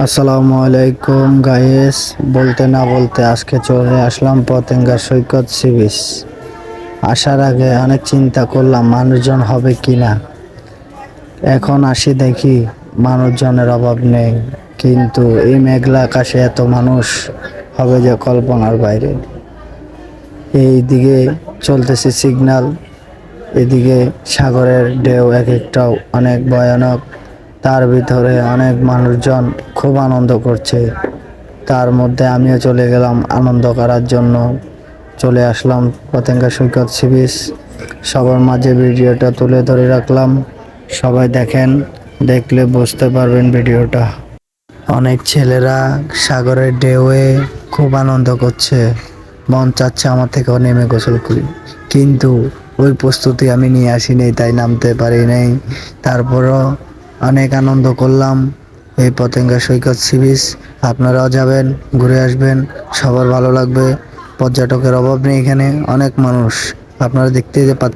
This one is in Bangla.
আসসালামু আলাইকুম গাইস, বলতে না বলতে আজকে চলে আসলাম পতেঙ্গা সৈকত সি বিচ। আসার আগে অনেক চিন্তা করলাম মানুষজন হবে কিনা। এখন আসি দেখি মানুষজনের অভাব নেই, কিন্তু এই মেঘলা আকাশে এত মানুষ হবে যে কল্পনার বাইরে। এই দিকে চলতেছে সিগন্যাল, এদিকে সাগরের ঢেউ এক একটাও অনেক ভয়ানক। তার ভিতরে অনেক মানুষজন খুব আনন্দ করছে, তার মধ্যে আমিও চলে গেলাম আনন্দ করার জন্য। চলে আসলাম পতেঙ্গা সৈকত সি বিচ। সবার মাঝে ভিডিওটা তুলে ধরে রাখলাম, সবাই দেখেন, দেখলে বুঝতে পারবেন ভিডিওটা। অনেক ছেলেরা সাগরের ঢেউয়ে খুব আনন্দ করছে, মন চাচ্ছে আমার থেকেও নেমে গোসল করি, কিন্তু ওই প্রস্তুতি আমি নিয়ে আসিনি, তাই নামতে পারি নাই। তারপরও অনেক আনন্দ করলাম এই পতেঙ্গা সৈকত সি বিচ। আপনারাও যাবেন, ঘুরে আসবেন, সবার ভালো লাগবে। পর্যটকের অভাব নেই এখানে, অনেক মানুষ আপনারা দেখতে যে পাচ্ছেন।